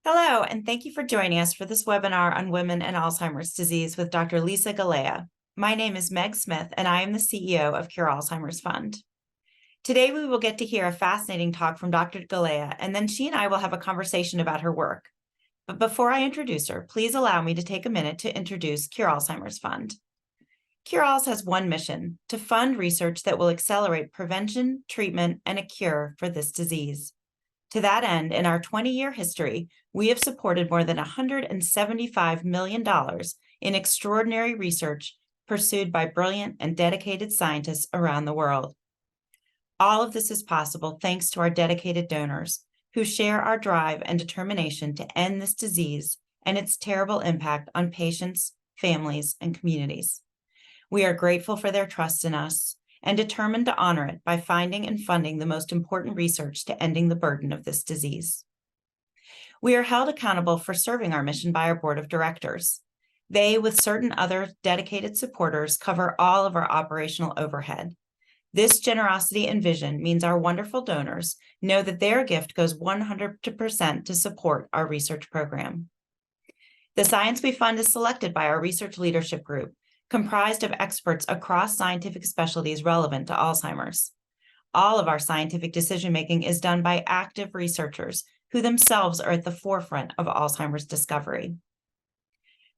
Hello, and thank you for joining us for this webinar on women and Alzheimer's disease with Dr. Liisa Galea. My name is Meg Smith, and I am the CEO of Cure Alzheimer's Fund. Today, we will get to hear a fascinating talk from Dr. Galea, and then she and I will have a conversation about her work. But before I introduce her, please allow me to take a minute to introduce Cure Alzheimer's Fund. CureAlz has one mission: to fund research that will accelerate prevention, treatment, and a cure for this disease. To that end, in our 20-year history, we have supported more than $175 million in extraordinary research pursued by brilliant and dedicated scientists around the world. All of this is possible thanks to our dedicated donors who share our drive and determination to end this disease and its terrible impact on patients, families, and communities. We are grateful for their trust in us and determined to honor it by finding and funding the most important research to ending the burden of this disease. We are held accountable for serving our mission by our board of directors. They, with certain other dedicated supporters, cover all of our operational overhead. This generosity and vision means our wonderful donors know that their gift goes 100% to support our research program. The science we fund is selected by our research leadership group, comprised of experts across scientific specialties relevant to Alzheimer's. All of our scientific decision-making is done by active researchers who themselves are at the forefront of Alzheimer's discovery.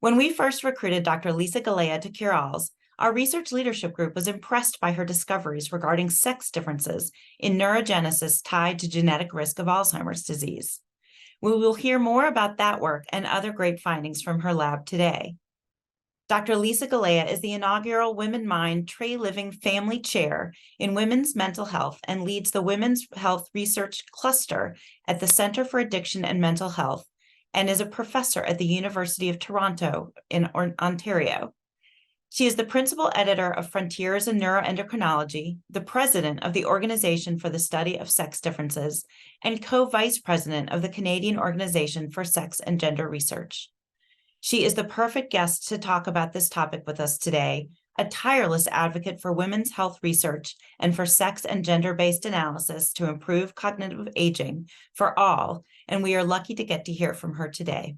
When we first recruited Dr. Liisa Galea to CureAlz, our research leadership group was impressed by her discoveries regarding sex differences in neurogenesis tied to genetic risk of Alzheimer's disease. We will hear more about that work and other great findings from her lab today. Dr. Liisa Galea is the inaugural Women Mind Trey Living Family Chair in Women's Mental Health and leads the Women's Health Research Cluster at the Center for Addiction and Mental Health and is a professor at the University of Toronto in Ontario. She is the principal editor of Frontiers in Neuroendocrinology, the president of the Organization for the Study of Sex Differences, and co-vice president of the Canadian Organization for Sex and Gender Research. She is the perfect guest to talk about this topic with us today, a tireless advocate for women's health research and for sex and gender-based analysis to improve cognitive aging for all, and we are lucky to get to hear from her today.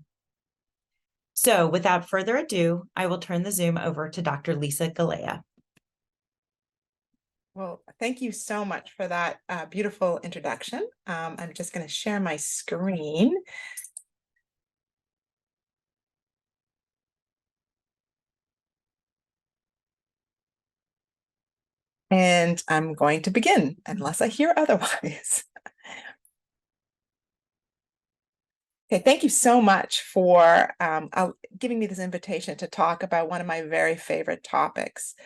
So without further ado, I will turn the Zoom over to Dr. Liisa Galea. Well, thank you so much for that beautiful introduction. I'm just going to share my screen. And I'm going to begin, unless I hear otherwise. Okay, thank you so much for giving me this invitation to talk about one of my very favorite topics.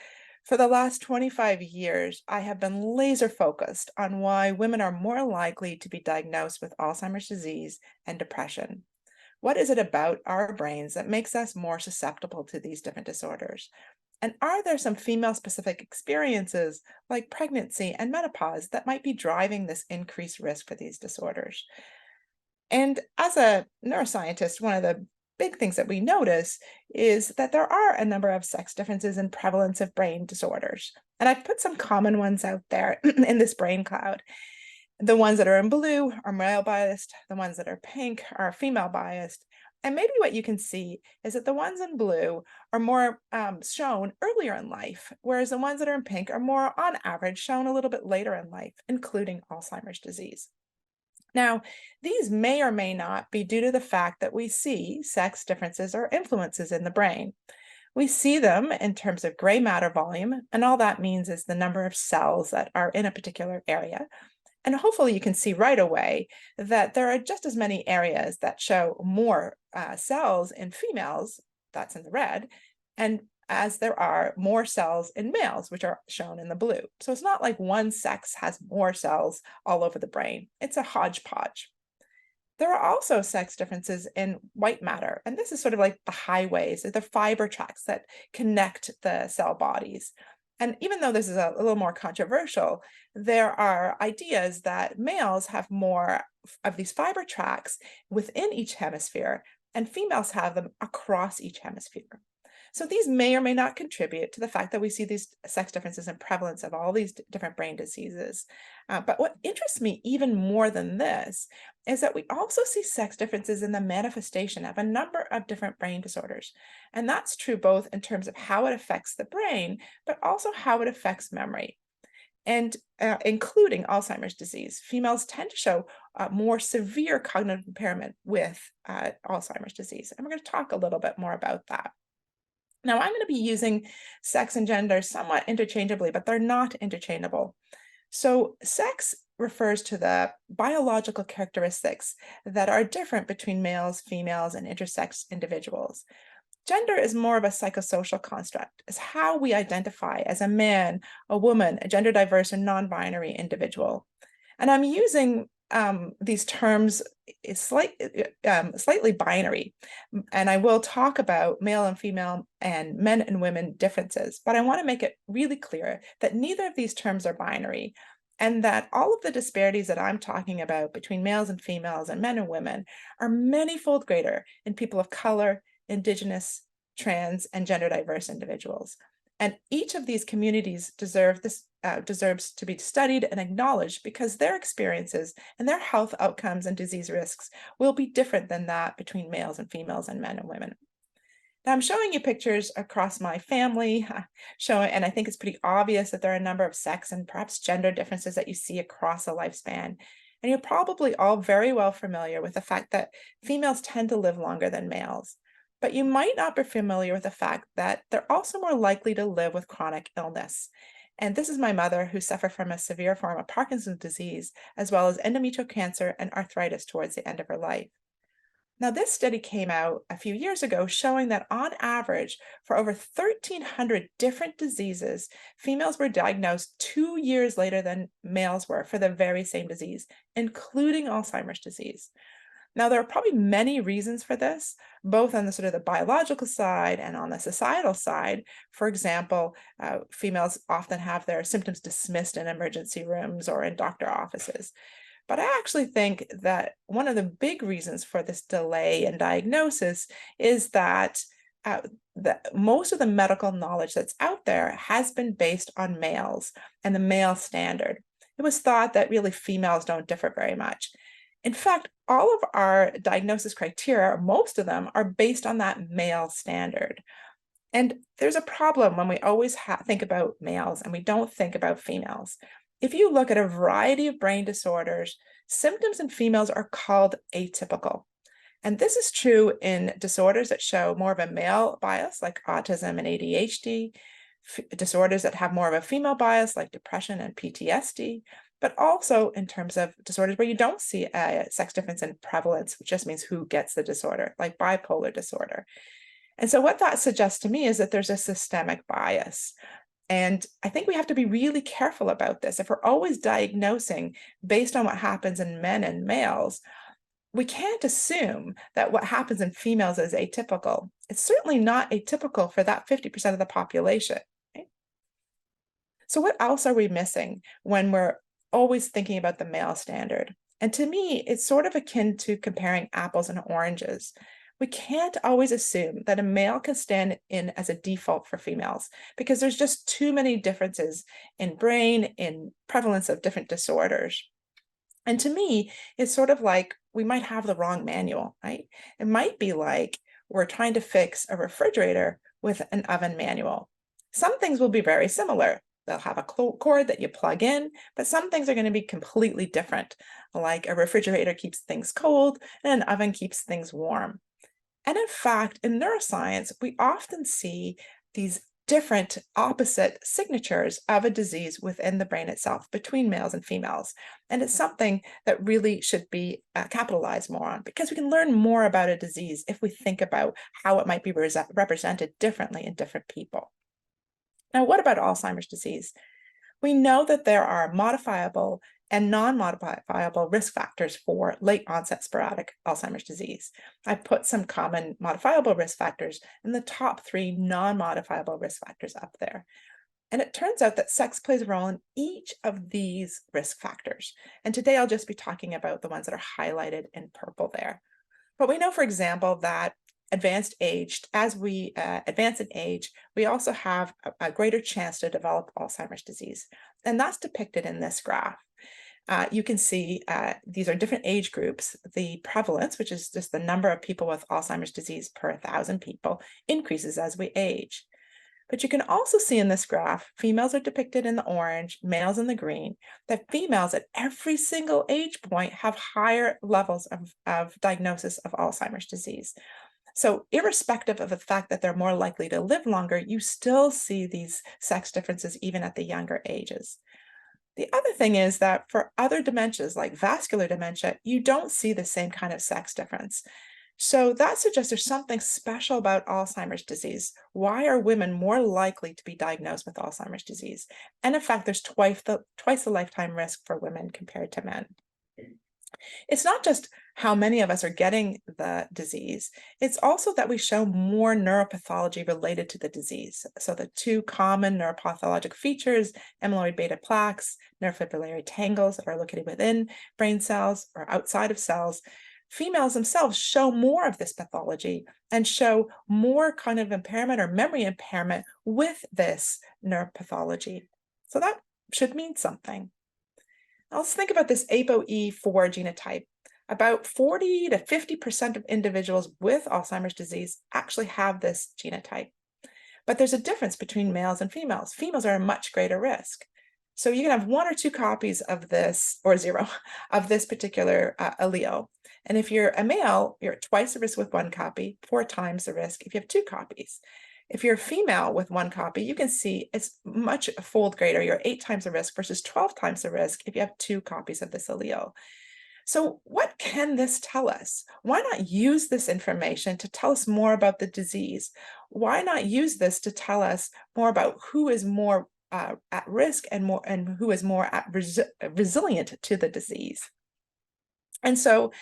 For the last 25 years, I have been laser focused on why women are more likely to be diagnosed with Alzheimer's disease and depression. What is it about our brains that makes us more susceptible to these different disorders? And are there some female-specific experiences like pregnancy and menopause that might be driving this increased risk for these disorders? And as a neuroscientist, one of the big things that we notice is that there are a number of sex differences in prevalence of brain disorders. And I've put some common ones out there in this brain cloud. The ones that are in blue are male biased, the ones that are pink are female biased. And maybe what you can see is that the ones in blue are more shown earlier in life, whereas the ones that are in pink are more on average shown a little bit later in life, including Alzheimer's disease. Now, these may or may not be due to the fact that we see sex differences or influences in the brain. We see them in terms of gray matter volume, and all that means is the number of cells that are in a particular area. And hopefully you can see right away that there are just as many areas that show more cells in females, that's in the red, and as there are more cells in males, which are shown in the blue. So it's not like one sex has more cells all over the brain. It's a hodgepodge. There are also sex differences in white matter, and this is sort of like the highways, the fiber tracks that connect the cell bodies. And even though this is a little more controversial, there are ideas that males have more of these fiber tracks within each hemisphere, and females have them across each hemisphere. So these may or may not contribute to the fact that we see these sex differences in prevalence of all these different brain diseases. But what interests me even more than this is that we also see sex differences in the manifestation of a number of different brain disorders. And that's true both in terms of how it affects the brain, but also how it affects memory. And including Alzheimer's disease, females tend to show more severe cognitive impairment with Alzheimer's disease. And we're going to talk a little bit more about that. Now, I'm going to be using sex and gender somewhat interchangeably, but they're not interchangeable. So sex refers to the biological characteristics that are different between males, females, and intersex individuals. Gender is more of a psychosocial construct. It's how we identify as a man, a woman, a gender diverse and non-binary individual. And I'm using these terms slightly binary. And I will talk about male and female and men and women differences, but I want to make it really clear that neither of these terms are binary, and that all of the disparities that I'm talking about between males and females and men and women are many-fold greater in people of color, Indigenous, trans, and gender diverse individuals. And each of these communities deserves to be studied and acknowledged because their experiences and their health outcomes and disease risks will be different than that between males and females and men and women. Now I'm showing you pictures across my family, and I think it's pretty obvious that there are a number of sex and perhaps gender differences that you see across a lifespan. And you're probably all very well familiar with the fact that females tend to live longer than males. But you might not be familiar with the fact that they're also more likely to live with chronic illness. And this is my mother, who suffered from a severe form of Parkinson's disease, as well as endometrial cancer and arthritis towards the end of her life. Now, this study came out a few years ago showing that on average, for over 1,300 different diseases, females were diagnosed 2 years later than males were for the very same disease, including Alzheimer's disease. Now, there are probably many reasons for this, both on the sort of the biological side and on the societal side. For example, females often have their symptoms dismissed in emergency rooms or in doctor offices. But I actually think that one of the big reasons for this delay in diagnosis is that most of the medical knowledge that's out there has been based on males and the male standard. It was thought that really females don't differ very much. In fact, all of our diagnosis criteria, most of them, are based on that male standard. And there's a problem when we always think about males and we don't think about females. If you look at a variety of brain disorders, symptoms in females are called atypical. And this is true in disorders that show more of a male bias, like autism and ADHD, disorders that have more of a female bias, like depression and PTSD, but also in terms of disorders where you don't see a sex difference in prevalence, which just means who gets the disorder, like bipolar disorder. And so what that suggests to me is that there's a systemic bias. And I think we have to be really careful about this. If we're always diagnosing based on what happens in men and males, we can't assume that what happens in females is atypical. It's certainly not atypical for that 50% of the population. Right? So what else are we missing when we're always thinking about the male standard? And to me, it's sort of akin to comparing apples and oranges. We can't always assume that a male can stand in as a default for females because there's just too many differences in brain, in prevalence of different disorders. And to me, it's sort of like we might have the wrong manual, right? It might be like we're trying to fix a refrigerator with an oven manual. Some things will be very similar. They'll have a cord that you plug in, but some things are going to be completely different. Like a refrigerator keeps things cold and an oven keeps things warm. And in fact, in neuroscience, we often see these different opposite signatures of a disease within the brain itself between males and females. And it's something that really should be capitalized more on because we can learn more about a disease if we think about how it might be represented differently in different people. Now, what about Alzheimer's disease? We know that there are modifiable and non-modifiable risk factors for late onset sporadic Alzheimer's disease. I put some common modifiable risk factors and the top 3 non-modifiable risk factors up there. And it turns out that sex plays a role in each of these risk factors. And today I'll just be talking about the ones that are highlighted in purple there. But we know, for example, that advanced age, as we advance in age, we also have a greater chance to develop Alzheimer's disease. And that's depicted in this graph. You can see these are different age groups. The prevalence, which is just the number of people with Alzheimer's disease per 1,000 people, increases as we age. But you can also see in this graph, females are depicted in the orange, males in the green, that females at every single age point have higher levels of diagnosis of Alzheimer's disease. So irrespective of the fact that they're more likely to live longer, you still see these sex differences even at the younger ages. The other thing is that for other dementias like vascular dementia, you don't see the same kind of sex difference. So that suggests there's something special about Alzheimer's disease. Why are women more likely to be diagnosed with Alzheimer's disease? And in fact, there's twice the lifetime risk for women compared to men. It's not just how many of us are getting the disease, it's also that we show more neuropathology related to the disease. So the two common neuropathologic features, amyloid beta plaques, neurofibrillary tangles that are located within brain cells or outside of cells, females themselves show more of this pathology and show more cognitive impairment or memory impairment with this neuropathology. So that should mean something. Now let's think about this ApoE4 genotype. About 40 to 50% of individuals with Alzheimer's disease actually have this genotype. But there's a difference between males and females. Females are at a much greater risk. So you can have 1 or 2 copies of this, or 0, of this particular allele. And if you're a male, you're at twice the risk with 1 copy, 4 times the risk if you have 2 copies. If you're a female with 1 copy, you can see it's much a fold greater. You're 8 times the risk versus 12 times the risk if you have 2 copies of this allele. So what can this tell us? Why not use this information to tell us more about the disease? Why not use this to tell us more about who is more at risk and who is more resilient to the disease? And so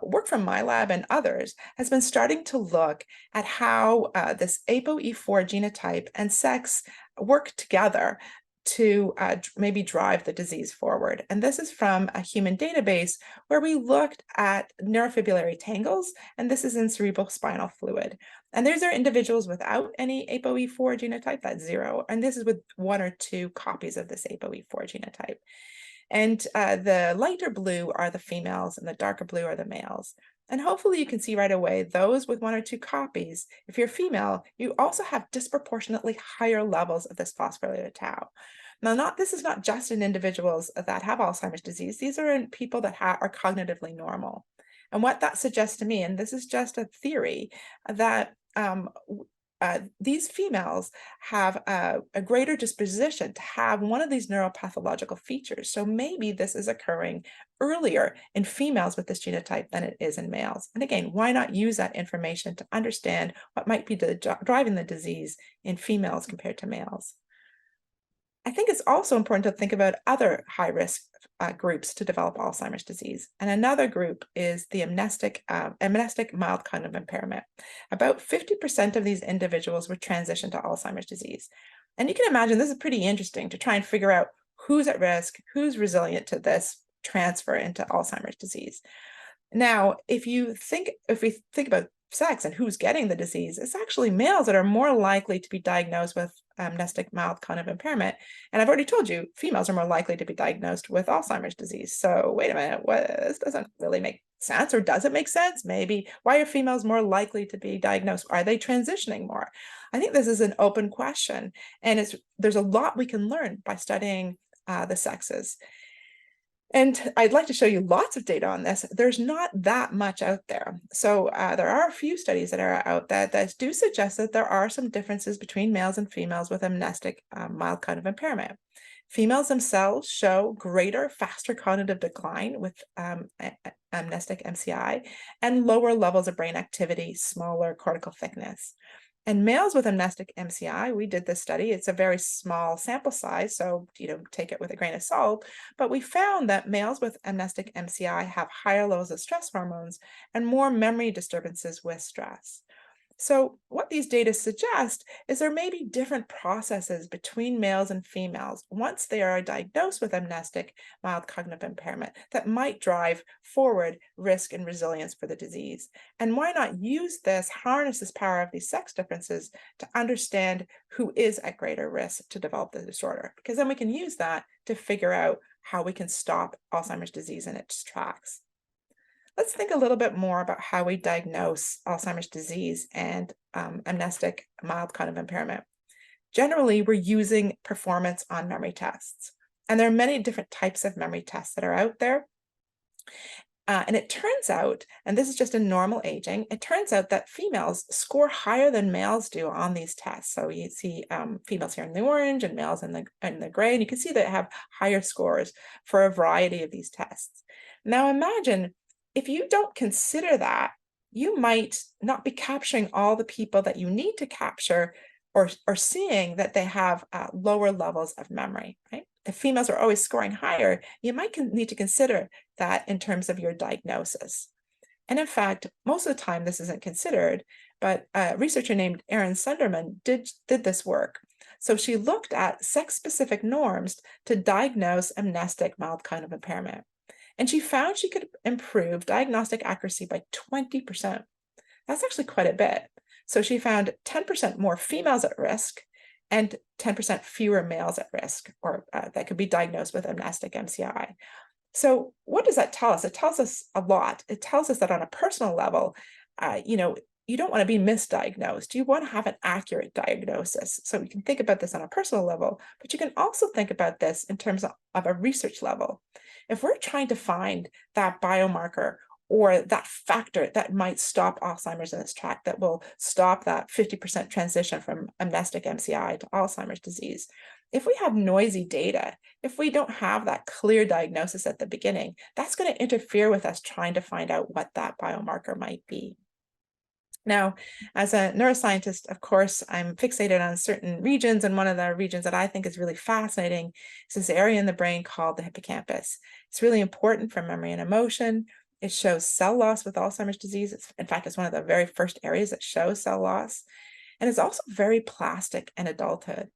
work from my lab and others has been starting to look at how this ApoE4 genotype and sex work together to maybe drive the disease forward. And this is from a human database where we looked at neurofibrillary tangles, and this is in cerebral spinal fluid. And these are individuals without any ApoE4 genotype, that's 0, and this is with 1 or 2 copies of this ApoE4 genotype. And the lighter blue are the females and the darker blue are the males. And hopefully you can see right away, those with 1 or 2 copies, if you're female, you also have disproportionately higher levels of this phosphorylated tau. Now, this is not just in individuals that have Alzheimer's disease. These are in people that are cognitively normal. And what that suggests to me, and this is just a theory, that these females have a greater disposition to have one of these neuropathological features. So maybe this is occurring earlier in females with this genotype than it is in males. And again, why not use that information to understand what might be driving the disease in females compared to males? I think it's also important to think about other high-risk groups to develop Alzheimer's disease. And another group is the amnestic mild cognitive impairment. About 50% of these individuals would transition to Alzheimer's disease. And you can imagine this is pretty interesting to try and figure out who's at risk, who's resilient to this transfer into Alzheimer's disease. Now, if we think about sex and who's getting the disease, it's actually males that are more likely to be diagnosed with amnestic mild cognitive impairment. And I've already told you, females are more likely to be diagnosed with Alzheimer's disease. So wait a minute, this doesn't really make sense, or does it make sense? Maybe. Why are females more likely to be diagnosed? Are they transitioning more? I think this is an open question, and there's a lot we can learn by studying the sexes. And I'd like to show you lots of data on this. There's not that much out there. So there are a few studies that are out there that do suggest that there are some differences between males and females with amnestic mild cognitive impairment. Females themselves show greater, faster cognitive decline with amnestic MCI and lower levels of brain activity, smaller cortical thickness. And males with amnestic MCI, we did this study. It's a very small sample size, so take it with a grain of salt. But we found that males with amnestic MCI have higher levels of stress hormones and more memory disturbances with stress. So what these data suggest is there may be different processes between males and females once they are diagnosed with amnestic mild cognitive impairment that might drive forward risk and resilience for the disease. And why not use this, harness this power of these sex differences to understand who is at greater risk to develop the disorder? Because then we can use that to figure out how we can stop Alzheimer's disease in its tracks. Let's think a little bit more about how we diagnose Alzheimer's disease and amnestic mild cognitive impairment. Generally, we're using performance on memory tests. And there are many different types of memory tests that are out there. And it turns out, and this is just in normal aging, it turns out that females score higher than males do on these tests. So you see females here in the orange and males in the gray, and you can see they have higher scores for a variety of these tests. Now imagine if you don't consider that, you might not be capturing all the people that you need to capture or seeing that they have lower levels of memory, right? If females are always scoring higher, you might need to consider that in terms of your diagnosis. And in fact, most of the time this isn't considered, but a researcher named Erin Sunderman did this work. So she looked at sex-specific norms to diagnose amnestic mild cognitive impairment. And she found she could improve diagnostic accuracy by 20%. That's actually quite a bit. So she found 10% more females at risk and 10% fewer males at risk, or that could be diagnosed with amnestic MCI. So what does that tell us? It tells us a lot. It tells us that on a personal level, you don't want to be misdiagnosed. You want to have an accurate diagnosis. So you can think about this on a personal level, but you can also think about this in terms of a research level. If we're trying to find that biomarker or that factor that might stop Alzheimer's in its track, that will stop that 50% transition from amnestic MCI to Alzheimer's disease. If we have noisy data, if we don't have that clear diagnosis at the beginning, that's going to interfere with us trying to find out what that biomarker might be. Now, as a neuroscientist, of course, I'm fixated on certain regions, and one of the regions that I think is really fascinating is this area in the brain called the hippocampus. It's really important for memory and emotion. It shows cell loss with Alzheimer's disease. In fact, it's one of the very first areas that shows cell loss. And it's also very plastic in adulthood.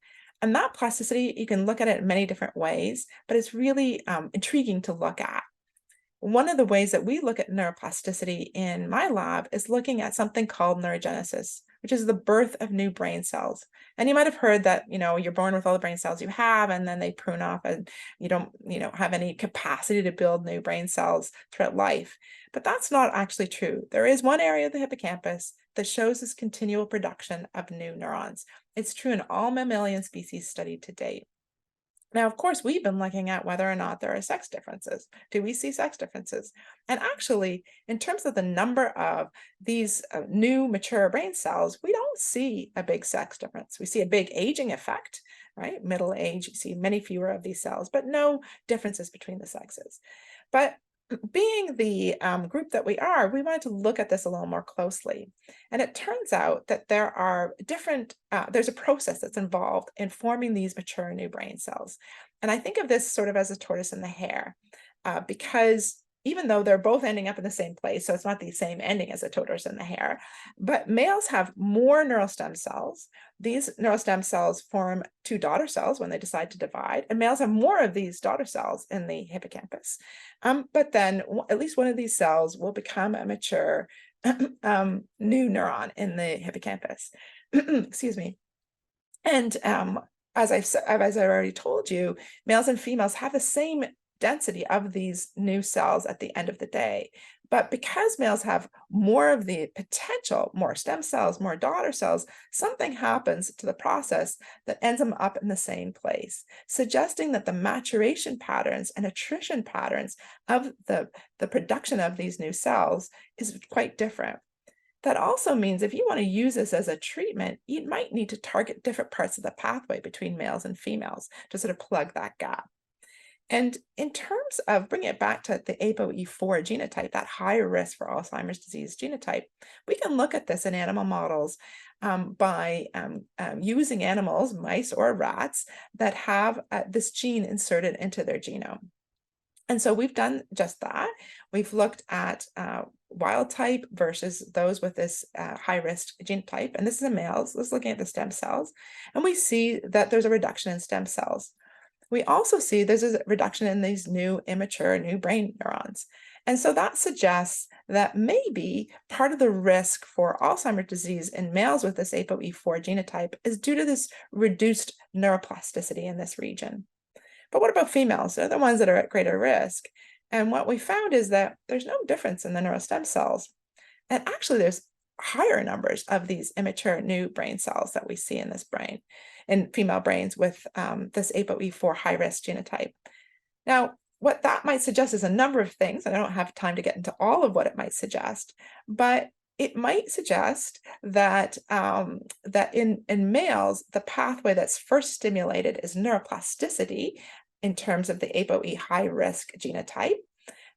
And that plasticity, you can look at it in many different ways, but it's really intriguing to look at. One of the ways that we look at neuroplasticity in my lab is looking at something called neurogenesis, which is the birth of new brain cells. And you might have heard that, you're born with all the brain cells you have, and then they prune off and you don't, have any capacity to build new brain cells throughout life. But that's not actually true. There is one area of the hippocampus that shows this continual production of new neurons. It's true in all mammalian species studied to date. Now, of course, we've been looking at whether or not there are sex differences. Do we see sex differences? And actually, in terms of the number of these new mature brain cells, we don't see a big sex difference. We see a big aging effect, right? Middle age, you see many fewer of these cells, but no differences between the sexes. But being the group that we are, we wanted to look at this a little more closely. And it turns out that there are there's a process that's involved in forming these mature new brain cells. And I think of this sort of as a tortoise and the hare, because even though they're both ending up in the same place, so it's not the same ending as a tortoise and the hare, but males have more neural stem cells. These neural stem cells form two daughter cells when they decide to divide, and males have more of these daughter cells in the hippocampus. But then at least one of these cells will become a mature new neuron in the hippocampus. Excuse me. And as I already told you, males and females have the same density of these new cells at the end of the day. But because males have more of the potential, more stem cells, more daughter cells, something happens to the process that ends them up in the same place, suggesting that the maturation patterns and attrition patterns of the production of these new cells is quite different. That also means if you want to use this as a treatment, you might need to target different parts of the pathway between males and females to sort of plug that gap. And in terms of bringing it back to the ApoE4 genotype, that higher risk for Alzheimer's disease genotype, we can look at this in animal models by using animals, mice or rats, that have this gene inserted into their genome. And so we've done just that. We've looked at wild type versus those with this high risk genotype. And this is in males. This is looking at the stem cells. And we see that there's a reduction in stem cells. We also see there's a reduction in these new immature new brain neurons. And so that suggests that maybe part of the risk for Alzheimer's disease in males with this ApoE4 genotype is due to this reduced neuroplasticity in this region. But what about females? They're the ones that are at greater risk. And what we found is that there's no difference in the neurostem cells. And actually, there's higher numbers of these immature new brain cells that we see in this brain, in female brains with this ApoE4 high-risk genotype. Now, what that might suggest is a number of things, and I don't have time to get into all of what it might suggest, but it might suggest that that in males, the pathway that's first stimulated is neuroplasticity in terms of the ApoE high risk genotype.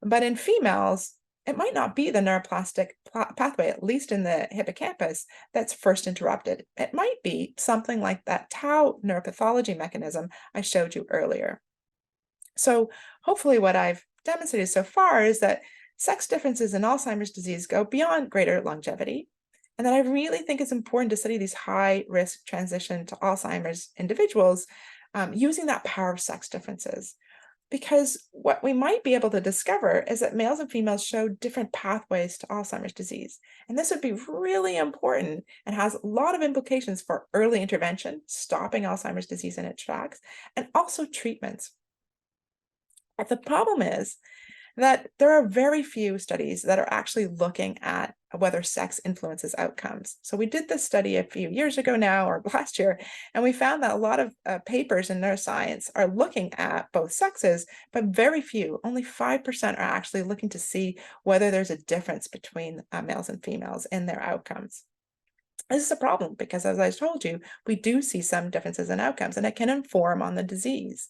But in females, it might not be the neuroplastic pathway, at least in the hippocampus, that's first interrupted. It might be something like that tau neuropathology mechanism I showed you earlier. So hopefully what I've demonstrated so far is that sex differences in Alzheimer's disease go beyond greater longevity, and that I really think it's important to study these high-risk transition to Alzheimer's individuals using that power of sex differences. Because what we might be able to discover is that males and females show different pathways to Alzheimer's disease. And this would be really important and has a lot of implications for early intervention, stopping Alzheimer's disease in its tracks, and also treatments. But the problem is that there are very few studies that are actually looking at whether sex influences outcomes. So we did this study a few years ago now, or last year, and we found that a lot of papers in neuroscience are looking at both sexes, but very few, only 5% are actually looking to see whether there's a difference between males and females in their outcomes. This is a problem because, as I told you, we do see some differences in outcomes, and it can inform on the disease.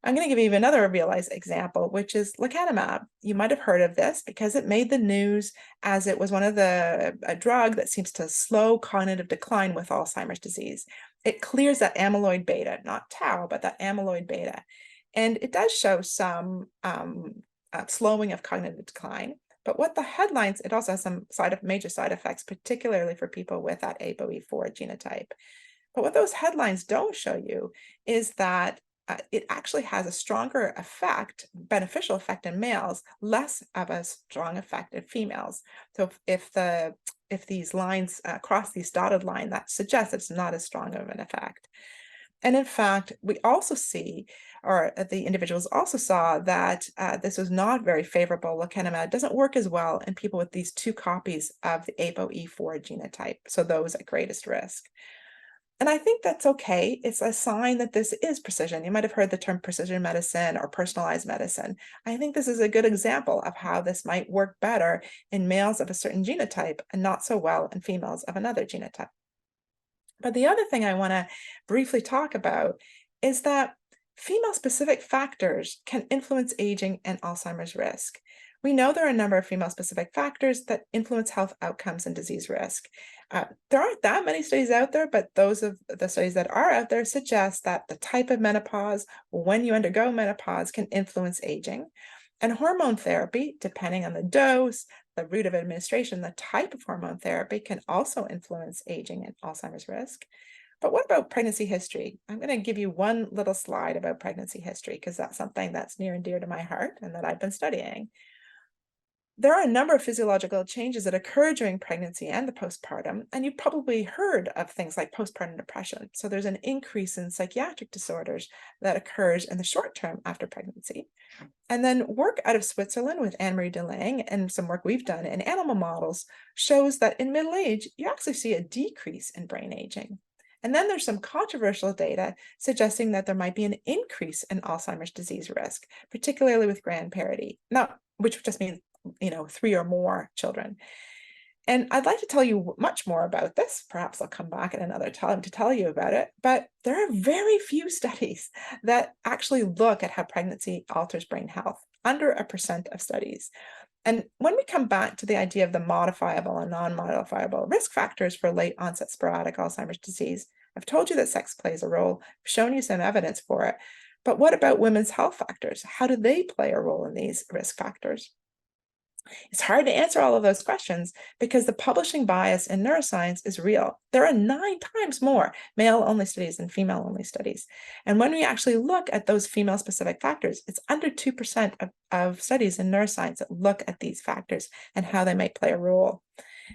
I'm going to give you another real-life example, which is lecanemab. You might have heard of this because it made the news as it was one of a drug that seems to slow cognitive decline with Alzheimer's disease. It clears that amyloid beta, not tau, but that amyloid beta. And it does show some slowing of cognitive decline. But what the headlines, it also has some major side effects, particularly for people with that ApoE4 genotype. But what those headlines don't show you is that it actually has a stronger effect, beneficial effect in males, less of a strong effect in females. So if these lines cross these dotted line, that suggests it's not as strong of an effect. And in fact, we also see, or the individuals also saw that this was not very favorable. Lecanemab doesn't work as well in people with these two copies of the ApoE4 genotype, so those at greatest risk. And I think that's okay. It's a sign that this is precision. You might have heard the term precision medicine or personalized medicine. I think this is a good example of how this might work better in males of a certain genotype and not so well in females of another genotype. But the other thing I want to briefly talk about is that female-specific factors can influence aging and Alzheimer's risk. We know there are a number of female-specific factors that influence health outcomes and disease risk. There aren't that many studies out there, but those of the studies that are out there suggest that the type of menopause, when you undergo menopause, can influence aging. And hormone therapy, depending on the dose, the route of administration, the type of hormone therapy can also influence aging and Alzheimer's risk. But what about pregnancy history? I'm going to give you one little slide about pregnancy history because that's something that's near and dear to my heart and that I've been studying. There are a number of physiological changes that occur during pregnancy and the postpartum, and you've probably heard of things like postpartum depression. So there's an increase in psychiatric disorders that occurs in the short term after pregnancy. And then work out of Switzerland with Anne-Marie Delange and some work we've done in animal models shows that in middle age, you actually see a decrease in brain aging. And then there's some controversial data suggesting that there might be an increase in Alzheimer's disease risk, particularly with grandparity, which just means 3 or more children. And I'd like to tell you much more about this. Perhaps I'll come back at another time to tell you about it. But there are very few studies that actually look at how pregnancy alters brain health, under 1% of studies. And when we come back to the idea of the modifiable and non-modifiable risk factors for late onset sporadic Alzheimer's disease, I've told you that sex plays a role, I've shown you some evidence for it. But what about women's health factors? How do they play a role in these risk factors? It's hard to answer all of those questions because the publishing bias in neuroscience is real. There are 9 times more male-only studies than female-only studies. And when we actually look at those female-specific factors, it's under 2% of studies in neuroscience that look at these factors and how they might play a role.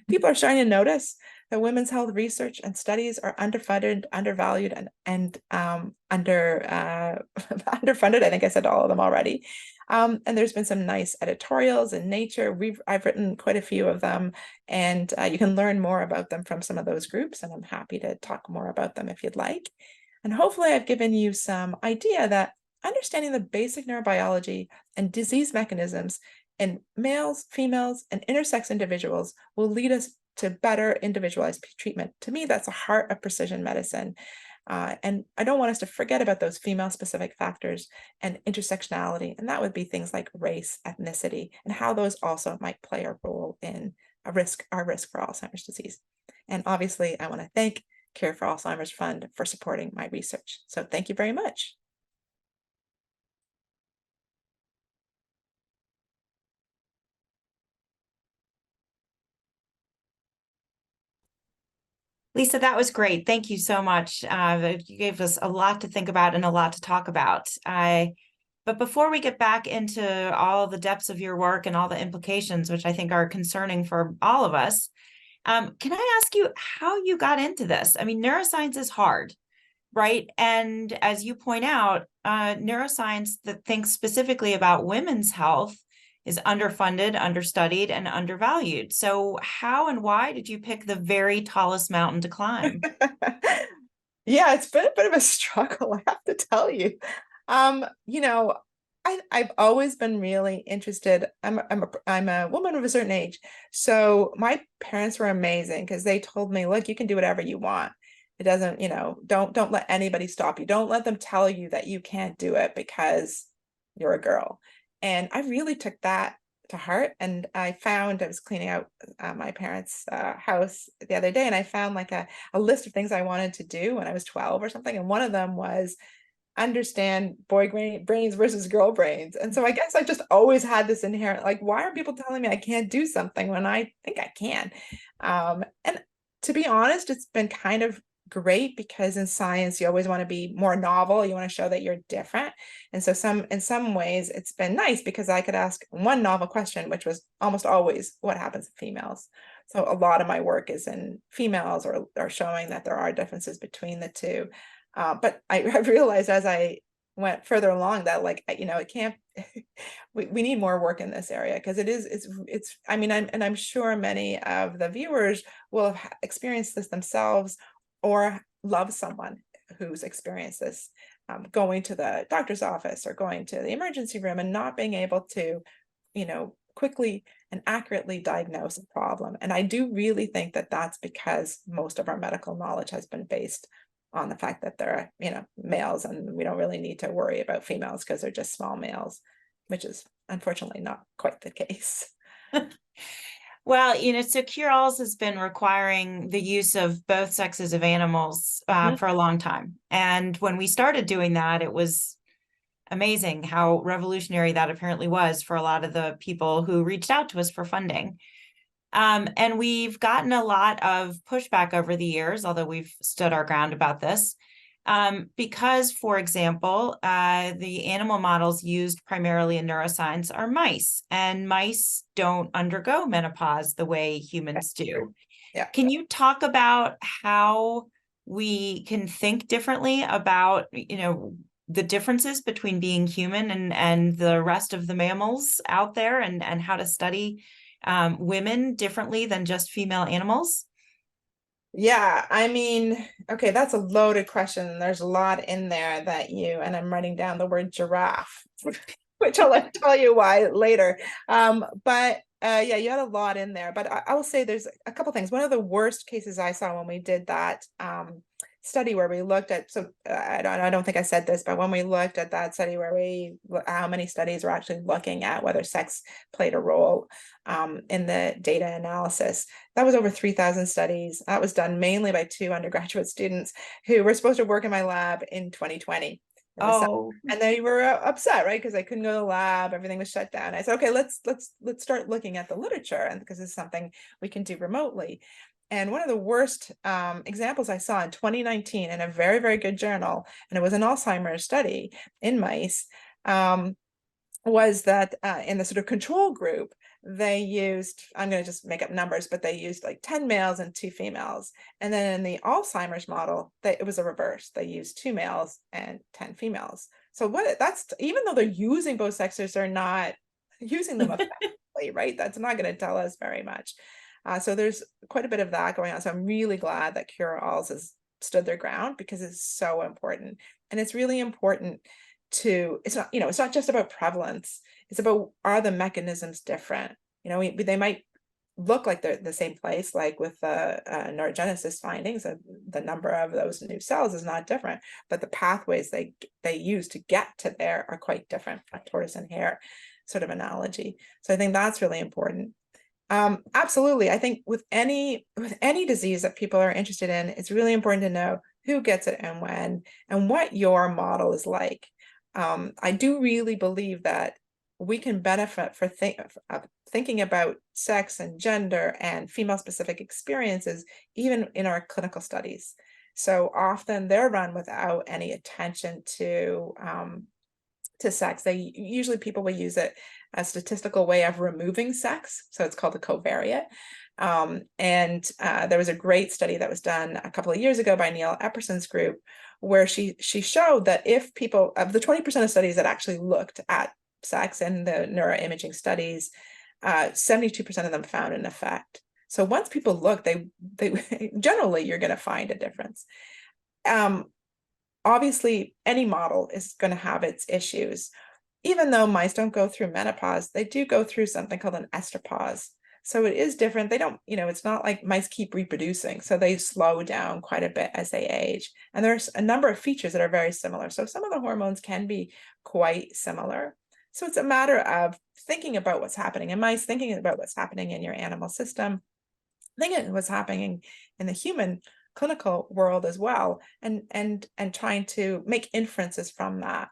People are starting to notice that women's health research and studies are underfunded, undervalued, and underfunded. I think I said all of them already. And there's been some nice editorials in Nature. I've written quite a few of them, and you can learn more about them from some of those groups, and I'm happy to talk more about them if you'd like. And hopefully I've given you some idea that understanding the basic neurobiology and disease mechanisms in males, females, and intersex individuals will lead us to better individualized treatment. To me, that's the heart of precision medicine. And I don't want us to forget about those female-specific factors and intersectionality, and that would be things like race, ethnicity, and how those also might play a role in our risk for Alzheimer's disease. And obviously, I want to thank Cure for Alzheimer's Fund for supporting my research. So thank you very much. Liisa, that was great. Thank you so much. You gave us a lot to think about and a lot to talk about. But before we get back into all the depths of your work and all the implications, which I think are concerning for all of us, can I ask you how you got into this? I mean, neuroscience is hard, right? And as you point out, neuroscience that thinks specifically about women's health is underfunded, understudied, and undervalued. So how and why did you pick the very tallest mountain to climb? Yeah, it's been a bit of a struggle, I have to tell you. You know, I've always been really interested. I'm a woman of a certain age. So my parents were amazing because they told me, look, you can do whatever you want. It doesn't, don't let anybody stop you. Don't let them tell you that you can't do it because you're a girl. And I really took that to heart. And I was cleaning out my parents' house the other day, and I found like a list of things I wanted to do when I was 12 or something. And one of them was understand brains versus girl brains. And so I guess I just always had this inherent, like, why are people telling me I can't do something when I think I can? And to be honest, it's been kind of great because in science, you always want to be more novel. You want to show that you're different. And so in some ways, it's been nice because I could ask one novel question, which was almost always what happens in females. So a lot of my work is in females or showing that there are differences between the two. But I realized as I went further along that, like, it can't, we need more work in this area because I mean, I'm sure many of the viewers will have experienced this themselves or love someone who's experienced this, going to the doctor's office or going to the emergency room and not being able to, quickly and accurately diagnose a problem. And I do really think that that's because most of our medical knowledge has been based on the fact that they're, males, and we don't really need to worry about females because they're just small males, which is unfortunately not quite the case. Well, so cure-alls has been requiring the use of both sexes of animals for a long time. And when we started doing that, it was amazing how revolutionary that apparently was for a lot of the people who reached out to us for funding. And we've gotten a lot of pushback over the years, although we've stood our ground about this. Because, for example, the animal models used primarily in neuroscience are mice, and mice don't undergo menopause the way humans do. Yeah. Can you talk about how we can think differently about, the differences between being human and the rest of the mammals out there, and how to study women differently than just female animals? Yeah, I mean, okay, that's a loaded question. There's a lot in there and I'm writing down the word giraffe, which I'll tell you why later. But yeah, you had a lot in there, but I will say there's a couple things. One of the worst cases I saw when we did that study where we looked at, I don't think I said this, but when we looked at that study where how many studies were actually looking at whether sex played a role in the data analysis, that was over 3,000 studies. That was done mainly by 2 undergraduate students who were supposed to work in my lab in 2020. Oh, And they were upset, right? Because they couldn't go to the lab, everything was shut down. I said, okay, let's start looking at the literature, and because it's something we can do remotely. And one of the worst examples I saw in 2019 in a very, very good journal, and it was an Alzheimer's study in mice, was that in the sort of control group, they used, I'm going to just make up numbers, but they used like 10 males and 2 females. And then in the Alzheimer's model, it was a reverse. They used 2 males and 10 females. So even though they're using both sexes, they're not using them effectively, right? That's not going to tell us very much. So there's quite a bit of that going on. So I'm really glad that Cure-Alls has stood their ground, because it's so important. And it's really important it's not just about prevalence. It's about, are the mechanisms different? They might look like they're the same place, like with the neurogenesis findings, the number of those new cells is not different, but the pathways they use to get to there are quite different. Tortoise and hare sort of analogy. So I think that's really important. Absolutely. I think with any disease that people are interested in, it's really important to know who gets it and when, and what your model is like. I do really believe that we can benefit for thinking about sex and gender and female specific experiences, even in our clinical studies. So often they're run without any attention to sex. Usually people will use it as a statistical way of removing sex. So it's called a covariate. There was a great study that was done a couple of years ago by Neil Epperson's group, where she showed that if people, of the 20% of studies that actually looked at sex in the neuroimaging studies, 72% of them found an effect. So once people look, they generally, you're going to find a difference. Obviously, any model is going to have its issues. Even though mice don't go through menopause, they do go through something called an estropause. So it is different. They don't, it's not like mice keep reproducing. So they slow down quite a bit as they age. And there's a number of features that are very similar. So some of the hormones can be quite similar. So it's a matter of thinking about what's happening in mice, thinking about what's happening in your animal system, thinking what's happening in the human clinical world as well, and trying to make inferences from that.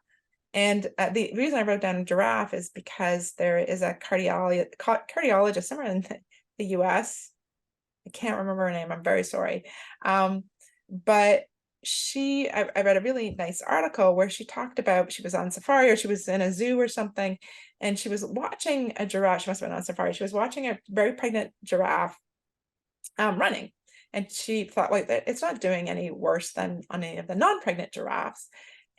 And the reason I wrote down giraffe is because there is a cardiologist somewhere in the US. I can't remember her name. I'm very sorry. But I read a really nice article where she talked about, she was on safari, or she was in a zoo or something, and she was watching a giraffe. She must have been on safari. She was watching a very pregnant giraffe running. And she thought, like, it's not doing any worse than on any of the non-pregnant giraffes.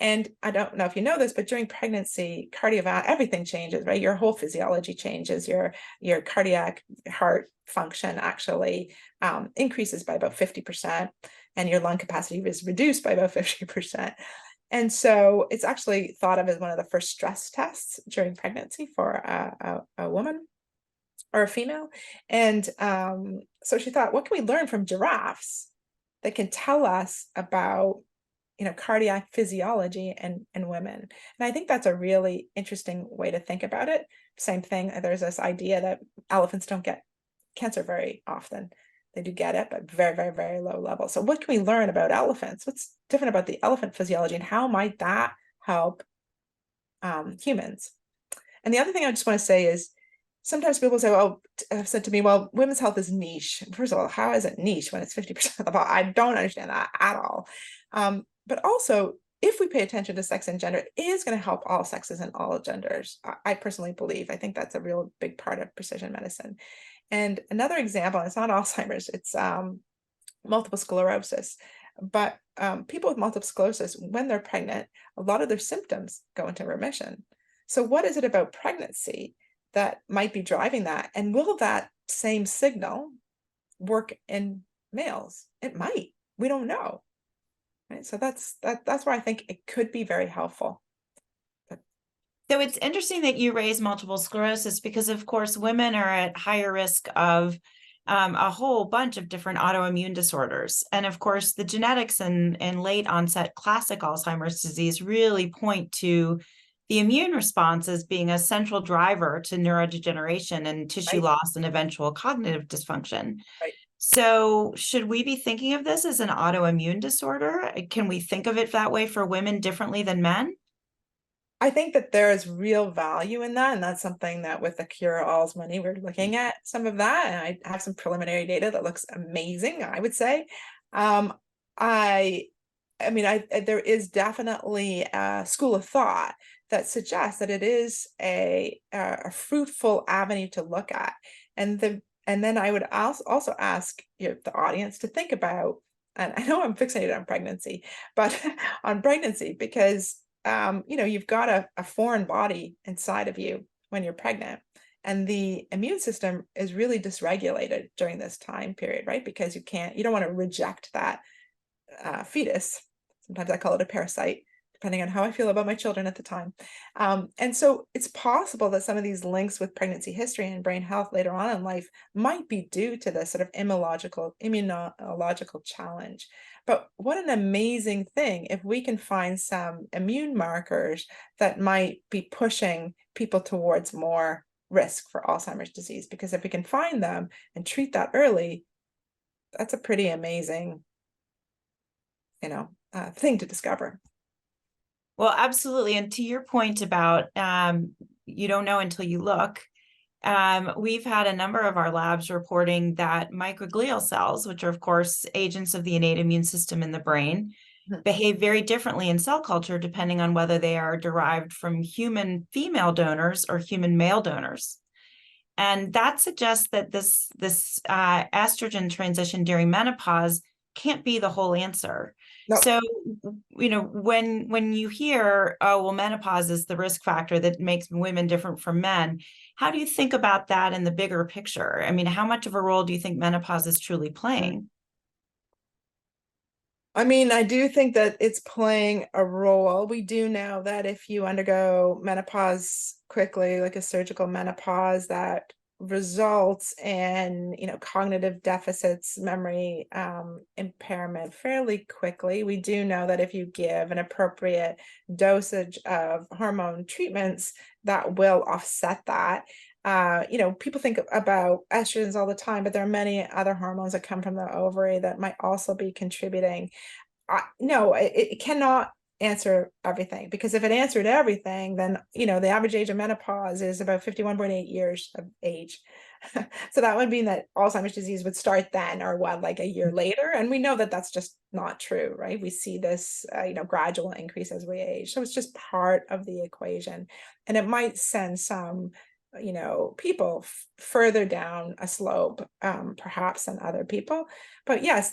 And I don't know if you know this, but during pregnancy, everything changes, right? Your whole physiology changes. Your cardiac heart function actually increases by about 50%, and your lung capacity is reduced by about 50%. And so it's actually thought of as one of the first stress tests during pregnancy for a woman or a female. And so she thought, what can we learn from giraffes that can tell us about cardiac physiology and women? And I think that's a really interesting way to think about it. Same thing, there's this idea that elephants don't get cancer very often. They do get it, but very, very, very low level. So what can we learn about elephants? What's different about the elephant physiology, and how might that help humans? And the other thing I just want to say is, sometimes people say, well, have said to me, well, women's health is niche. First of all, how is it niche when it's 50% of the body? I don't understand that at all. But also, if we pay attention to sex and gender, it is going to help all sexes and all genders. I personally believe. I think that's a real big part of precision medicine. And another example, it's not Alzheimer's, it's multiple sclerosis. But people with multiple sclerosis, when they're pregnant, a lot of their symptoms go into remission. So what is it about pregnancy that might be driving that? And will that same signal work in males? It might. We don't know. Right? So that's why I think it could be very helpful. So it's interesting that you raise multiple sclerosis, because of course women are at higher risk of a whole bunch of different autoimmune disorders. And of course, the genetics and late onset classic Alzheimer's disease really point to the immune response as being a central driver to neurodegeneration and tissue loss and eventual cognitive dysfunction. Right. So should we be thinking of this as an autoimmune disorder? Can we think of it that way for women differently than men? I think that there is real value in that, and that's something that with the Cure All's money, we're looking at some of that, and I have some preliminary data that looks amazing, I would say. Um, I, I mean, there is definitely a school of thought that suggests that it is a fruitful avenue to look at, and then I would also ask the audience to think about, and I know I'm fixated on pregnancy, but on pregnancy because you've got a foreign body inside of you when you're pregnant. And the immune system is really dysregulated during this time period, right? Because you don't want to reject that fetus. Sometimes I call it a parasite, depending on how I feel about my children at the time. And so it's possible that some of these links with pregnancy history and brain health later on in life might be due to this sort of immunological challenge. But what an amazing thing if we can find some immune markers that might be pushing people towards more risk for Alzheimer's disease. Because if we can find them and treat that early, that's a pretty amazing, thing to discover. Well, absolutely. And to your point about you don't know until you look, we've had a number of our labs reporting that microglial cells, which are, of course, agents of the innate immune system in the brain, Mhm. behave very differently in cell culture depending on whether they are derived from human female donors or human male donors. And that suggests that this estrogen transition during menopause can't be the whole answer. No, So, when you hear, oh, well, menopause is the risk factor that makes women different from men, how do you think about that in the bigger picture? I mean, how much of a role do you think menopause is truly playing? I mean, I do think that it's playing a role. We do know that if you undergo menopause quickly, like a surgical menopause, that results in, cognitive deficits, memory impairment fairly quickly. We do know that if you give an appropriate dosage of hormone treatments, that will offset that. People think about estrogens all the time, but there are many other hormones that come from the ovary that might also be contributing. No, it cannot answer everything, because if it answered everything, then the average age of menopause is about 51.8 years of age. So that would mean that Alzheimer's disease would start then, or what, like a year later, and we know that that's just not true, right? We see this gradual increase as we age, so it's just part of the equation, and it might send some people further down a slope, perhaps, than other people. But yes,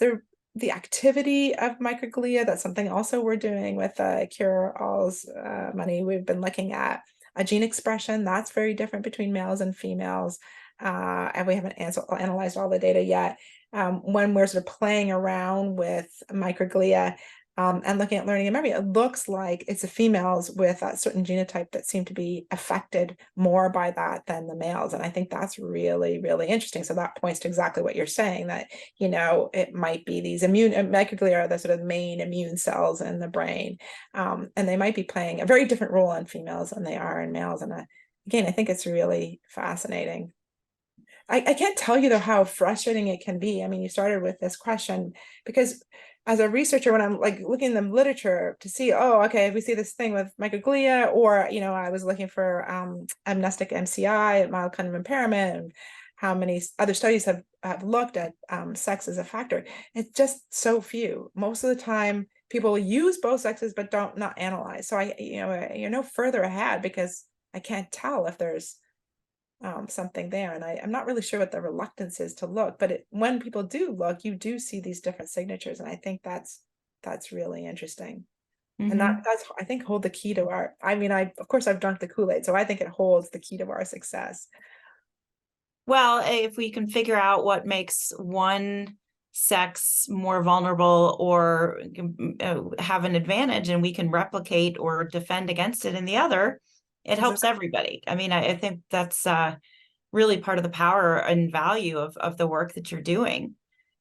the activity of microglia, that's something also we're doing with Cure All's money. We've been looking at a gene expression that's very different between males and females, and we haven't analyzed all the data yet. When we're sort of playing around with microglia and looking at learning and memory, it looks like it's the females with a certain genotype that seem to be affected more by that than the males. And I think that's really, really interesting. So that points to exactly what you're saying, that, it might be these microglia are the sort of main immune cells in the brain. And they might be playing a very different role in females than they are in males. And again, I think it's really fascinating. I can't tell you though how frustrating it can be. I mean, you started with this question because as a researcher, when I'm like looking in the literature to see, oh, okay, we see this thing with microglia, or I was looking for amnestic MCI, mild cognitive impairment, and how many other studies have looked at sex as a factor. It's just so few. Most of the time, people use both sexes but don't not analyze. So you're no further ahead because I can't tell if there's something there. And I'm not really sure what the reluctance is to look, but when people do look, you do see these different signatures. And I think that's really interesting. And Mhm. that's, I think, hold the key to our, I mean, of course I've drunk the Kool-Aid, so I think it holds the key to our success. Well, if we can figure out what makes one sex more vulnerable or have an advantage, and we can replicate or defend against it in the other, it helps Exactly. everybody. I mean, I think that's really part of the power and value of the work that you're doing.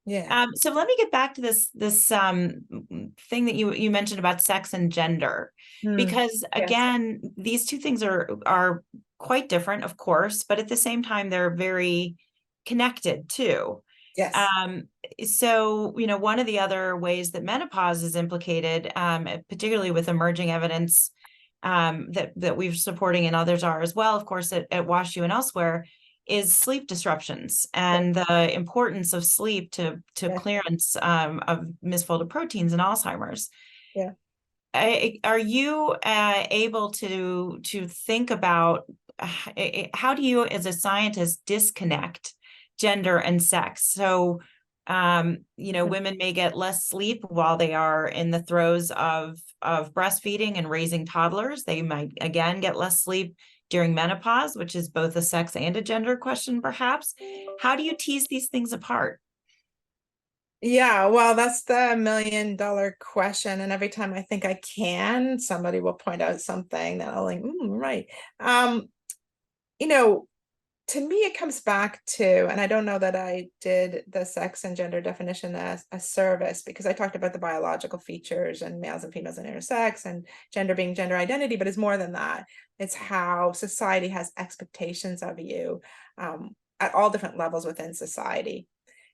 Yeah. So let me get back to this thing that you mentioned about sex and gender, Mm. because Yes. again, these two things are quite different, of course, but at the same time, they're very connected too. Yes. Um, so one of the other ways that menopause is implicated, particularly with emerging evidence that we're supporting, and others are as well, of course, at WashU and elsewhere, is sleep disruptions and the importance of sleep to Yeah. clearance of misfolded proteins in Alzheimer's. Yeah. Are you able to think about how do you, as a scientist, disconnect gender and sex? So, women may get less sleep while they are in the throes of breastfeeding and raising toddlers. They might again get less sleep during menopause, which is both a sex and a gender question, perhaps. How do you tease these things apart? Yeah, well, that's the million-dollar question. And every time I think I can, somebody will point out something that I'll like, right. You know, to me, it comes back to, and I don't know that I did the sex and gender definition as a service, because I talked about the biological features and males and females and intersex and gender being gender identity, but it's more than that. It's how society has expectations of you at all different levels within society.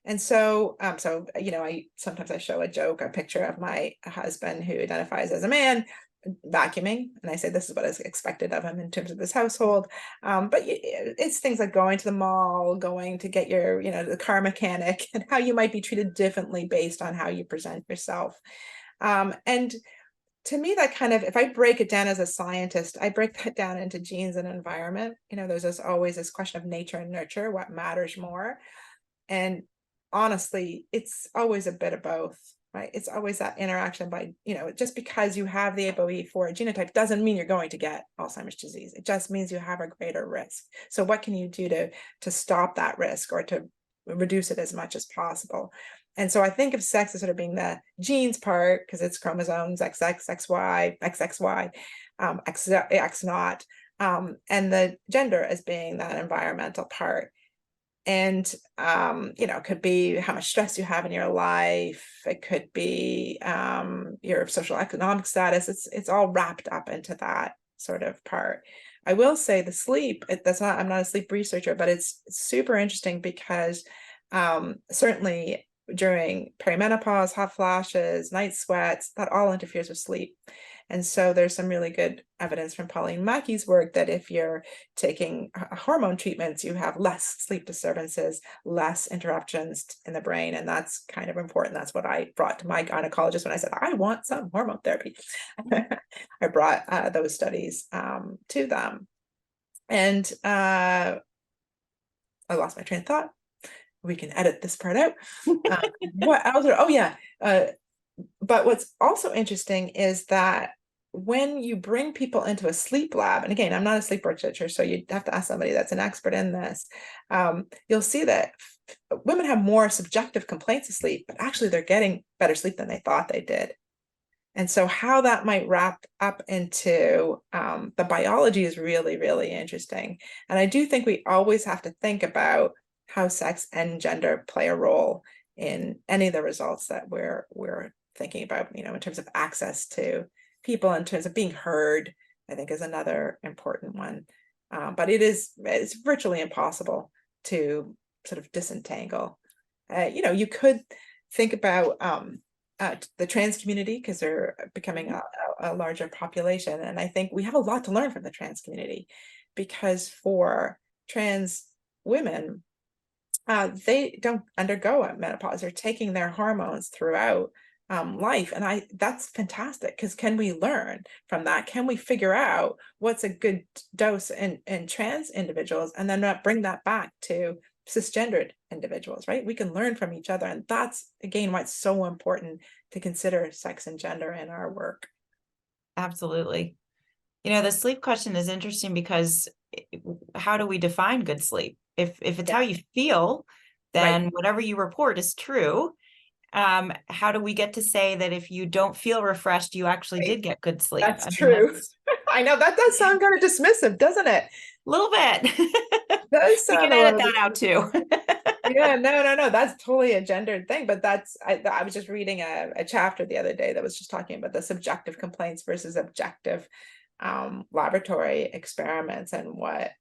And so, I sometimes I show a picture of my husband who identifies as a man vacuuming, and I say this is what is expected of him in terms of his household. But it's things like going to the mall, going to get your, the car mechanic, and how you might be treated differently based on how you present yourself. And to me, that kind of, if I break it down as a scientist, I break that down into genes and environment. There's always this question of nature and nurture, what matters more. And honestly, it's always a bit of both, right? It's always that interaction by, just because you have the ApoE4 genotype doesn't mean you're going to get Alzheimer's disease. It just means you have a greater risk. So what can you do to stop that risk or to reduce it as much as possible? And so I think of sex as sort of being the genes part, because it's chromosomes XX, XY, XXY, X naught, and the gender as being that environmental part. And it could be how much stress you have in your life. It could be your social economic status. It's all wrapped up into that sort of part. I will say the sleep, I'm not a sleep researcher, but it's super interesting because certainly during perimenopause, hot flashes, night sweats, that all interferes with sleep. And so there's some really good evidence from Pauline Mackey's work that if you're taking hormone treatments, you have less sleep disturbances, less interruptions in the brain. And that's kind of important. That's what I brought to my gynecologist when I said, I want some hormone therapy. I brought those studies to them. And I lost my train of thought. We can edit this part out. What else? Oh, yeah. But what's also interesting is that when you bring people into a sleep lab, and again, I'm not a sleep researcher, so you'd have to ask somebody that's an expert in this, you'll see that women have more subjective complaints of sleep, but actually they're getting better sleep than they thought they did. And so how that might wrap up into the biology is really, really interesting. And I do think we always have to think about how sex and gender play a role in any of the results that we're thinking about, in terms of access to people, in terms of being heard, I think is another important one. But it's virtually impossible to sort of disentangle. You could think about the trans community, because they're becoming a larger population. And I think we have a lot to learn from the trans community, because for trans women, they don't undergo menopause. They're taking their hormones throughout life. And that's fantastic, because can we learn from that? Can we figure out what's a good dose in trans individuals, and then bring that back to cisgendered individuals, right? We can learn from each other. And that's, again, why it's so important to consider sex and gender in our work. Absolutely. The sleep question is interesting because how do we define good sleep? If it's how you feel, then whatever you report is true. How do we get to say that if you don't feel refreshed, you actually did get good sleep? That's true. I know that does sound kind of dismissive, doesn't it? A little bit. We can edit that out too. Yeah, no, that's totally a gendered thing. But I was just reading a chapter the other day that was just talking about the subjective complaints versus objective laboratory experiments, and what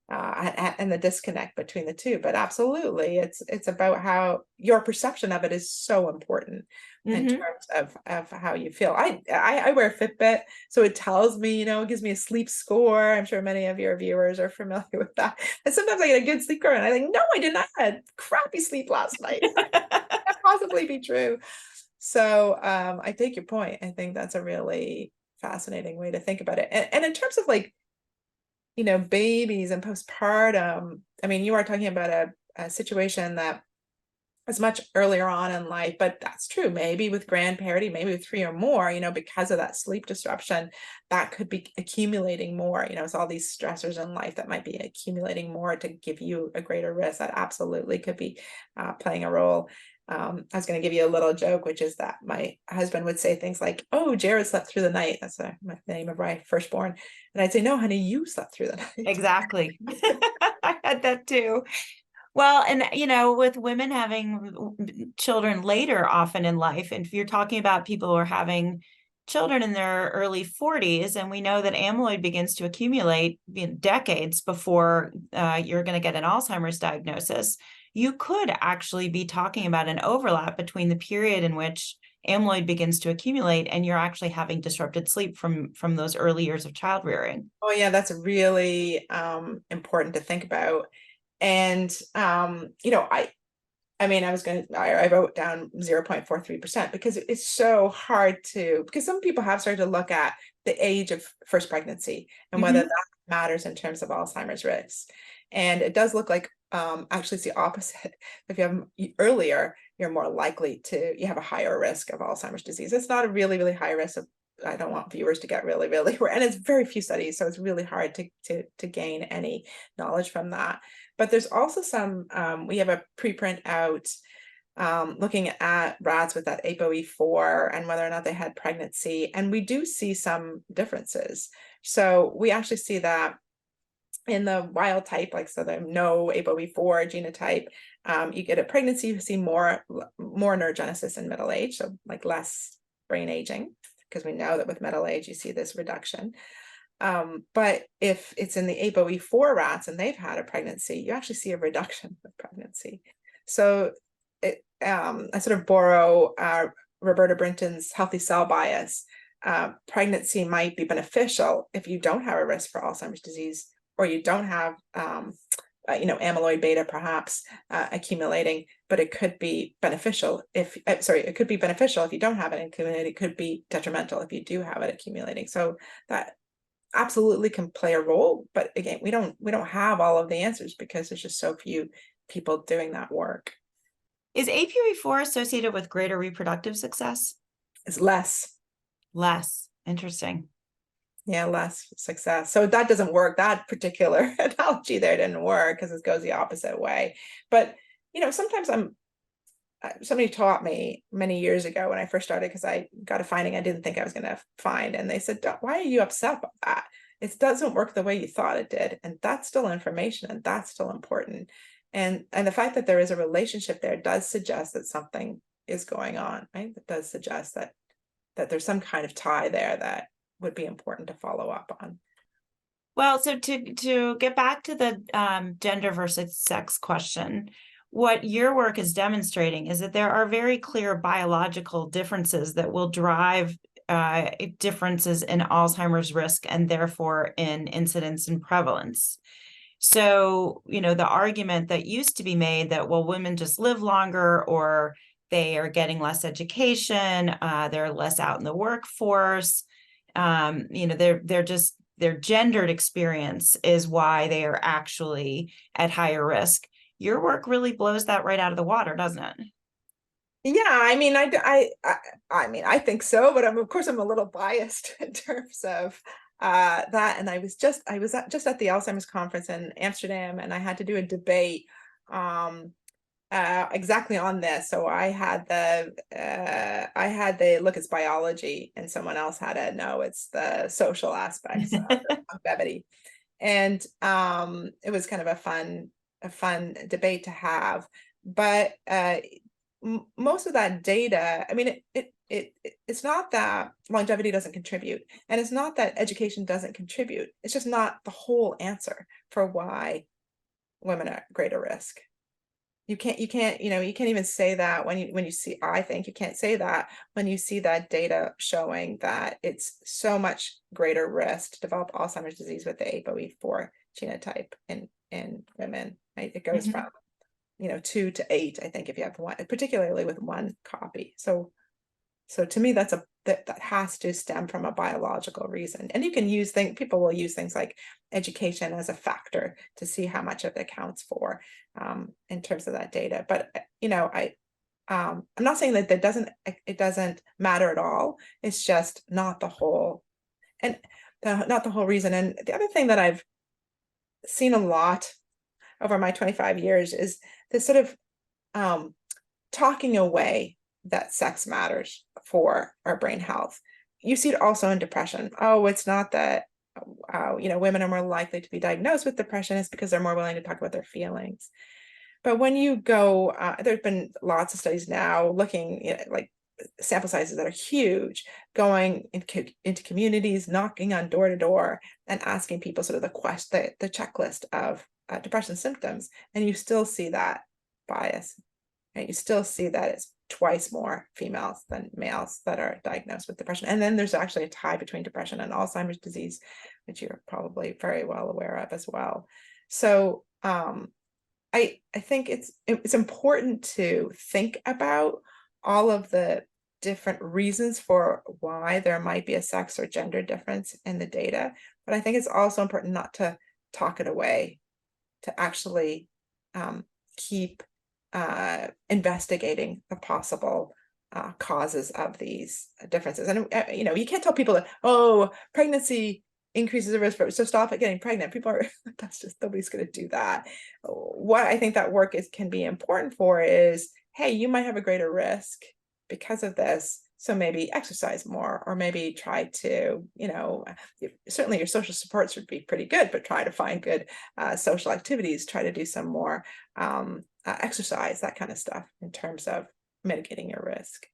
and the disconnect between the two. But absolutely, it's about how your perception of it is so important in Hmm. terms of how you feel. I wear a Fitbit, so it tells me, it gives me a sleep score. I'm sure many of your viewers are familiar with that. And sometimes I get a good sleep score, and I think, no, I did not. I had crappy sleep last night. How can that possibly be true? So I take your point. I think that's a really fascinating way to think about it. And in terms of like, babies and postpartum, I mean, you are talking about a situation that is much earlier on in life, but that's true. Maybe with grandparity, maybe with three or more, because of that sleep disruption, that could be accumulating more. It's all these stressors in life that might be accumulating more to give you a greater risk. That absolutely could be playing a role. I was going to give you a little joke, which is that my husband would say things like, "Oh, Jared slept through the night." That's the name of my firstborn. And I'd say, "No, honey, you slept through the night." Exactly. I had that too. Well, and with women having children later often in life, and if you're talking about people who are having children in their early 40s, and we know that amyloid begins to accumulate decades before you're going to get an Alzheimer's diagnosis, you could actually be talking about an overlap between the period in which amyloid begins to accumulate and you're actually having disrupted sleep from those early years of child rearing. Oh yeah, that's really important to think about. And I mean, I wrote down 0.43% because it's so hard because some people have started to look at the age of first pregnancy and whether Mhm. that matters in terms of Alzheimer's risks. And it does look like actually it's the opposite. If you have earlier, you're more likely you have a higher risk of Alzheimer's disease. It's not a really, really high risk of, I don't want viewers to get really, really, and it's very few studies, so it's really hard to gain any knowledge from that. But there's also we have a preprint out looking at rats with that ApoE4 and whether or not they had pregnancy. And we do see some differences. So we actually see that in the wild type, like so the no ApoE4 genotype, you get a pregnancy, you see more neurogenesis in middle age, so like less brain aging, because we know that with middle age you see this reduction. But if it's in the ApoE4 rats and they've had a pregnancy, you actually see a reduction of pregnancy. So I sort of borrow Roberta Brinton's healthy cell bias. Pregnancy might be beneficial if you don't have a risk for Alzheimer's disease, or you don't have amyloid beta perhaps accumulating, but it could be beneficial if you don't have it accumulating. It could be detrimental if you do have it accumulating. So that absolutely can play a role, but again, we don't have all of the answers because there's just so few people doing that work. Is APOE4 associated with greater reproductive success? It's less. Less. Interesting. Yeah, less success. So that doesn't work. That particular analogy there didn't work because it goes the opposite way. But sometimes somebody taught me many years ago when I first started, because I got a finding I didn't think I was going to find, and they said, "Why are you upset about that? It doesn't work the way you thought it did, and that's still information, and that's still important." And the fact that there is a relationship there does suggest that something is going on, right? It does suggest that there's some kind of tie there that would be important to follow up on. Well, so to get back to the gender versus sex question, what your work is demonstrating is that there are very clear biological differences that will drive differences in Alzheimer's risk and therefore in incidence and prevalence. So, the argument that used to be made that, well, women just live longer, or they are getting less education, they're less out in the workforce, their gendered experience is why they are actually at higher risk. Your work really blows that right out of the water, doesn't it? Yeah, I mean, I mean, I think so, but of course I'm a little biased in terms of that. And I was just at the Alzheimer's conference in Amsterdam, and I had to do a debate exactly on this. So I had the look, it's biology, and someone else had a no, it's the social aspects of longevity. And it was kind of a fun debate to have. But most of that data, I mean, it's not that longevity doesn't contribute, and it's not that education doesn't contribute. It's just not the whole answer for why women are at greater risk. You can't even say that when you see, I think you can't say that when you see that data showing that it's so much greater risk to develop Alzheimer's disease with the ApoE4 genotype in women, right? It goes from 2 to 8, I think, if you have one, particularly with one copy. So to me, that has to stem from a biological reason. And you can use people will use things like education as a factor to see how much of it accounts for in terms of that data. But I'm not saying that it doesn't matter at all. It's just not the whole not the whole reason. And the other thing that I've seen a lot over my 25 years is this sort of talking away that sex matters for our brain health. You see it also in depression. Oh, it's not that women are more likely to be diagnosed with depression. It's because they're more willing to talk about their feelings. But when you go, there's been lots of studies now looking like sample sizes that are huge, going into communities, knocking on door to door, and asking people sort of the checklist of depression symptoms, and you still see that bias. Right? You still see that it's twice more females than males that are diagnosed with depression. And then there's actually a tie between depression and Alzheimer's disease, which you're probably very well aware of as well. So I think it's important to think about all of the different reasons for why there might be a sex or gender difference in the data. But I think it's also important not to talk it away, to actually keep investigating the possible causes of these differences. And you can't tell people that, oh, pregnancy increases the risk, so stop at getting pregnant. People are that's just, nobody's going to do that. What I think that work can be important for is, hey, you might have a greater risk because of this, so maybe exercise more, or maybe try to, certainly your social supports would be pretty good, but try to find good social activities, try to do some more exercise, that kind of stuff, in terms of mitigating your risk.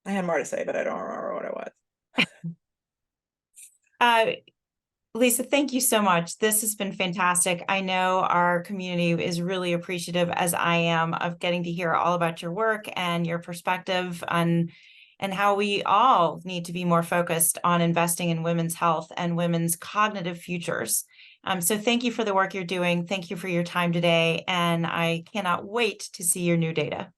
I had more to say, but I don't remember what it was. Liisa, thank you so much. This has been fantastic. I know our community is really appreciative, as I am, of getting to hear all about your work and your perspective on and how we all need to be more focused on investing in women's health and women's cognitive futures. So thank you for the work you're doing. Thank you for your time today. And I cannot wait to see your new data.